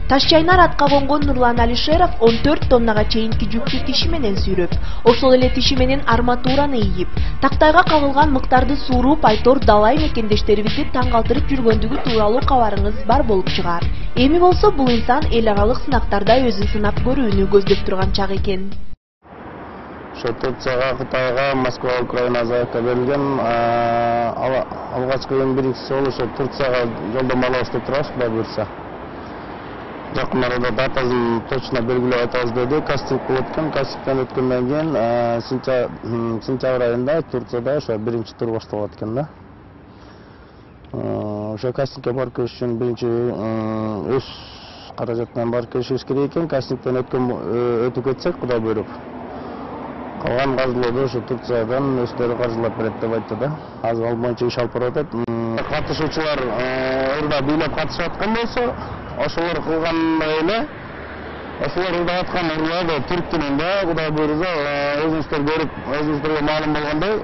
Таш чайнар атка конгон Нурлан Алишеров 14 тоннага чейинки жүктү тиши менен сүйрөп, ошол эле тиши менен арматураны ийип, тактайга кагылган мыктарды сууруп айтор далай мекендештерибизди таң калтырып жүргөндүгү тууралуу кабарыңыз бар болуп чыгаар. Эми болсо бул инсан эл аралык сынактарда өзүн сынап көрүүнү көздөп турган чак экен. Турцияга, Кытайга, Москва, Украина заявка берилген. Алгачкы эң биринчиси ошо Турцияга жолдомо алабыз деп турабыз, Кудай буйрса. Жакын арада датасын точно белгилеп айтабыз деди. Кастинг болуп өткөн, кастингден өткөндөн кийин сентябрь айында Турцияда ошо биринчи тур башталат экен да. Ошо кастингге барып кириш үчүн биринчи өз каражатынан барып киришибиз керек экен. Кастингден өтүп кетсек, Кудай буйруп. Калган каржыларды ошо Турциядан өздөрү каржылап берет деп айтты да. Азыр ал боюнча иш алып барып атат. Катышуучулар ырда бийлеп катышып аткан болсо, ошолор кылгандай эле, ошолор ырдап аткан ырларды түрк тилинде, Кудай буйрса, өзүңүздөр көрүп, өзүңүздөргө маалым болгондой,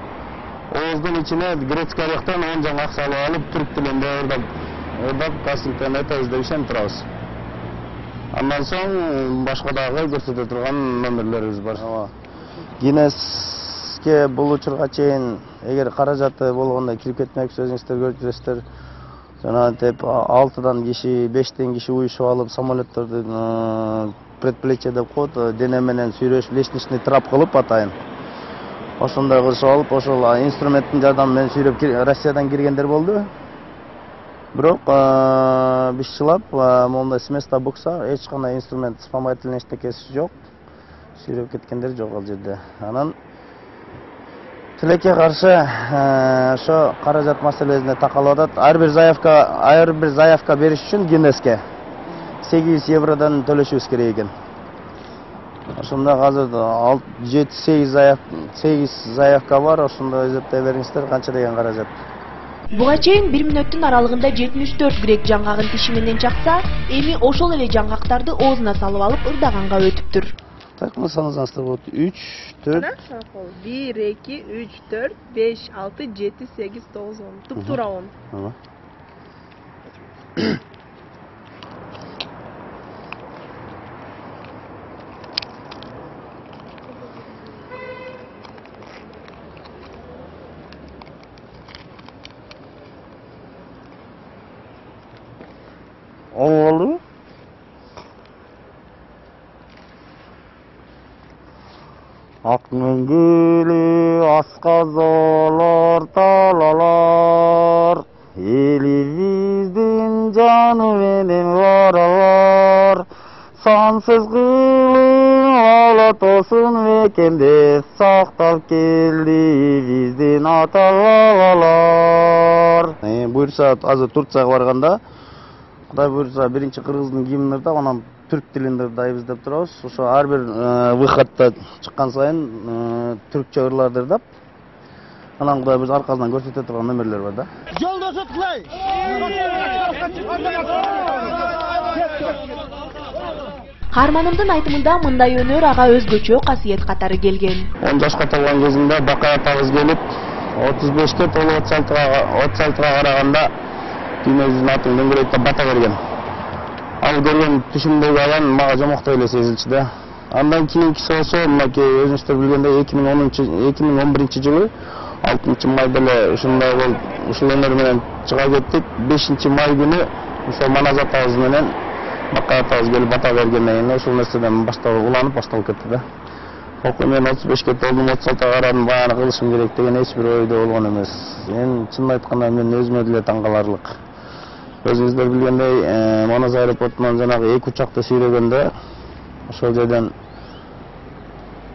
ооздун ичине грецкий орехтен 10 жаңы ак салып алып, түрк тилинде ырдап кастингден өтөбүз деп ишенип турабыз. Андан соң башка дагы көрсөтө турган номерлерибиз бар. Гиннеске бул учурга чейин эгер каражаты болгондо кирип кетмекчи, өзүңүздөр көрүп жүрөсүздөр. Жанагынтип 6-дан киши, 5-тен киши уюшуп алып, самолетторду предплечье деп коет, дене менен сүйрөшүп, лестничный трап кылып атайын. Ошондой кылышып алып, ошол инструменттин жардамы менен сүйрөп Россиядан киргендер болду. Бирок бишчилап, мондай с места букса, эч кандай инструмент, вспомогательный эчтекеси жок. Сүйрөп кеткендер жок ал жерде. Анан тилекке каршы ошо каражат маселесине такалып атат. Ар бир заявка бериш үчүн Гиннеске 8 евродан төлөшүбүз керек экен. Ошондо азыр 8 заявка бар, ошондо эзептей бериңиздер канча деген каражат. Буга чейин 1 мүнөттүн аралыгында 74 грек жаңгагын тиши менен чакса, эми ошол эле жаңгактарды оозуна салып алып ырдаганга өтүптүр. Так, мы санасаңыздар болот. 3, 4. 1, 2, 3, 4, 5, 6, 7, 8, 9, 10. Туп-тура 10. Oldu. Akmengili askazolar talalar, elimizden canı benim varalar, sansız kılın alat olsun vekende, saktal geldi bizden atalar. Buyursa azı Turciyaga barganda, Кудай буйрса биринчи кыргыздын гимнин ырдап, анан түрк тилинде ырдайбыз деп турабыз. Ошо ар бир выходто чыккан сайын түркчө ырларды ырдап, анан Кудай буйрса аркасынан көрсөтө турган номерлер бар да. Жолдошу кылай. Каарманымдын айтымында мындай өнөр ага өзгөчө касиет катары келген. 10 жашка толгон кезинде Бакай атабыз келип, 35ке толуп 36га караганда Дүниежүзүнүн атын дөңгөлөктөп бата берген. Ал көргөн түшүмдөгү аян мага жомоктой эле сезилчү да. Андан кийинкиси болсо, мынакей өзүңүздөр билгендей 2011 жылы 6 майда эле ушундай болуп, ушул өнөр менен чыга кеттик. 5 май күнү ошол Маназ атабыз менен Бакай атабыз келип бата бергенден кийин ошол нерседен башталып кетти да. Мен 35ке толдум, 36га карадым, баягы кылышым керек деген эч бир ойдо болгон эмес. Мен чынын айтканда мен өзүмө деле таң каларлык. Өзүңүздөр билгендей, Манас аэропортунан жанагы 2 учакты сүйрөгөндө ошол жерден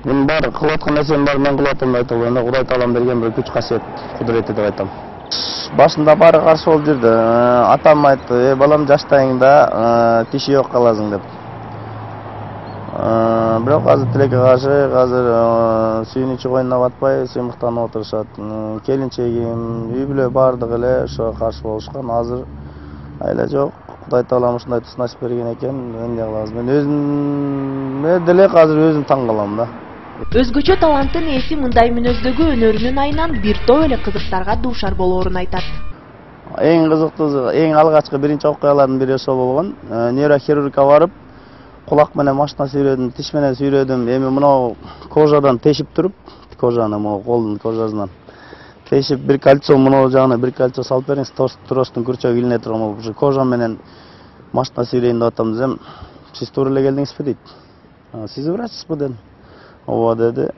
мен бар кылып аткан нерсем бар, мен кылып атам деп айта албайм да, Кудай таалам берген бир күч касиет, кудурети деп айтам. Башында баары каршы болуп жүрдү. Атам айтты, балам жаштайыңда тиши жок каласың деп. Бирок азыр тилекке каршы, азыр сүйүнүчү койнуна батпай, сыймыктанып отурушат. Келинчегим, үй бүлө бардыгы эле ошо каршы болушкан. Азыр айла жок. Кудай таалам ушундай тус насип берген экен. Эмне кылабыз? Мен өзүм деле азыр өзүм таң калам да. Өзгөчө таланттын ээси мындай мүнөздөгү өнөрүнүн айынан бир топ эле кызыктарга дуушар болоорун айтат. Эң кызыктуусу, эң алгачкы биринчи окуялардын бири ошол болгон. Нейрохирургка барып, кулак менен машина сүйрөдүм, тиш менен сүйрөдүм. Эми мынау кожадан тешип туруп, кожаны могу колдун кожасынан тешип бир кольцо мынау жагына бир кольцо салып бериңиз, тростун күрчөгү илине турган болуп, кожа менен машина сүйрөйүн деп атам десем, сиз туура эле келдиңизби дейт. Сиз врачсызбы дедим. Ооба деди.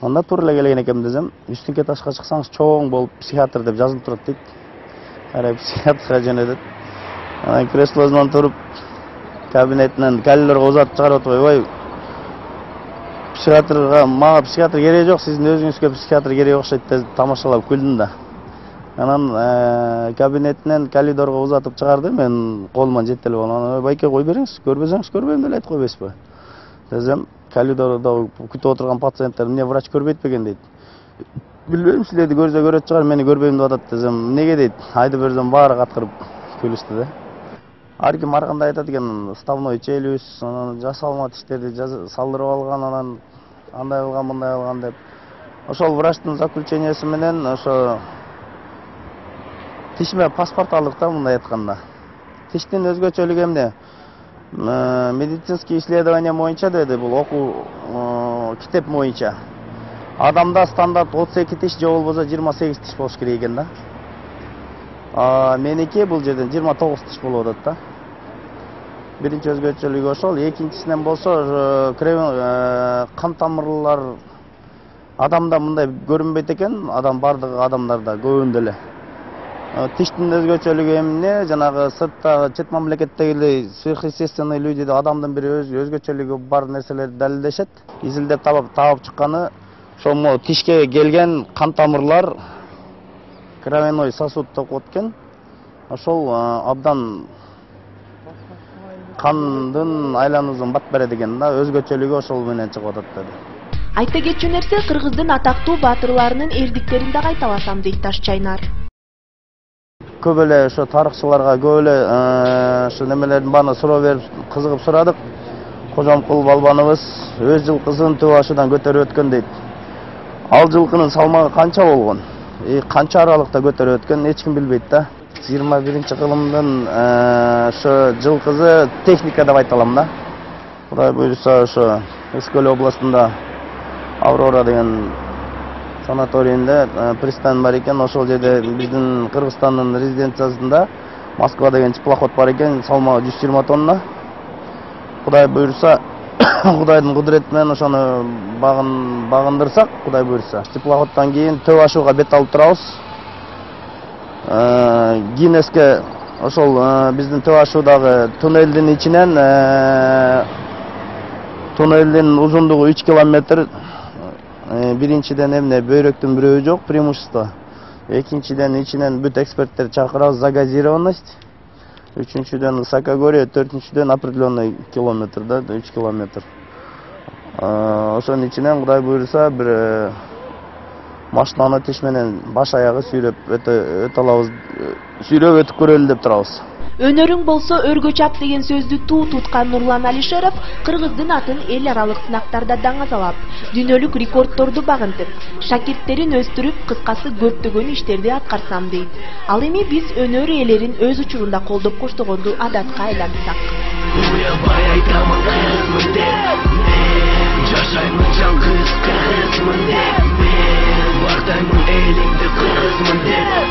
Анда туура эле келген экенмин десем, үстүнкө ташка чыксаңыз чоң болуп психиатр деп жазылып турат дейт. Карай психиатрга жөнөдүт. Анан креслосунан туруп кабинетинен каллерге узатып чыгарып атпай, ой, мага психиатр кереги жок, сиздин өзүңүзгө психиатр кереги окшойт деп тамашалап күлдүм да. Анан кабинетинен коридорго узатып чыгарды, мен колуман жетелеп алып, байке кой бериңиз, көрбөсөңүз көрбөйм деле айтып койбойсузбу десем, коридордо күтүп отурган пациенттер эмне врач көрбөйт бекен дейт. Билбейм, силерди көрсө көрөт чыгар, мени көрбөйм деп атат десем, эмнеге дейт. Айтып берсем баары каткырып күлүштү да. Ар ким ар кандай айтат экен, вставной челюсть, анан жасалма тиштерди салдырып алган, анан андай кылган, мындай кылган деп. Ошол врачтын заключениясы менен ошо тишиме паспорт алдык да, мындай айтканда. Тиштин өзгөчөлүгү эмне? Медицинский исследование боюнча деди, бул окуу китеп боюнча. Адамда стандарт 32 тиш же болбосо 28 тиш болуш керек экен да. Меники бул жерден 29 тиш болуп атат да. Биринчи өзгөчөлүгү ошол, экинчисинен болсо кан тамырлар адамда мындай көрүнбөйт экен, бардык адамдарда көбүндө эле. Тиштин өзгөчөлүгү эмне? Жанагы сыртта чет мамлекеттеги сверхъестественный люди адамдын бир өзгөчөлүгү бар нерселерди далилдешет. Изилдеп таап чыкканы ошол тишке келген кан тамырлар кровяной сосуд деп коет экен. Ошол абдан кандын айлануусун бат берет экен да, өзгөчөлүгү ошол менен чыгып атат деди. Айта кетчү нерсе, кыргыздын атактуу баатырларынын эрдиктерин да кайталасам дейт Таш Чайнар. Көп эле ошо тарыхчыларга көп эле ошо немелердин баарын суроо берип, кызыгып сурадык. Кожомкул балбаныбыз өз жылкысын Төбө Ашудан көтөрүп өткөн дейт. Ал жылкынын салмагы канча болгон? Канча аралыкта көтөрүп өткөн эч ким билбейт да. 21-кылымдын ошо жылкысы техника деп айта алам да. Кудай буйруса ошо Эскөл областында Аврора деген санаторийинде пристань бар экен. Ошол жерде биздин Кыргызстандын резиденциясында Москва деген теплоход бар экен, салмагы 120 тонна. Кудай буйруса, Кудайдын кудурети менен ошону багындырсак, Кудай буйруса, теплоходдон кийин Төбө Ашууга бет алып турабыз. Гиннеске ошол биздин Төбө Ашуудагы туннелдин ичинен туннелдин узундугу 3 километр. Биринчиден эмне бөйрөктүн бирөө жок, преимущество. Экинчиден ичинен бүт эксперттер чакырабыз, загазированность. Үчүнчүдөн высокогорье, төртүнчүдөн определенный километр да, 3 километр. Ошонун ичинен Кудай буйруса бир машинаны тиш менен баш аягы сүйрөп алабыз, сүйрөп өтүп көрөлү деп турабыз. Өнөрүң болсо өргө чап деген сөздү туу туткан Нурлан Алишеров кыргыздын атын эл аралык сынактарда даңазалап, дүйнөлүк рекордторду багынтып, шакирттерин өстүрүп, кыскасы көптөгөн иштерди аткарсам дейт. Ал эми биз өнөр ээлерин өз учурунда колдоп коштогонду адатка айлантсак. Жашаймын жалгыз кызмын деп, бардаймын элимде кызмын деп.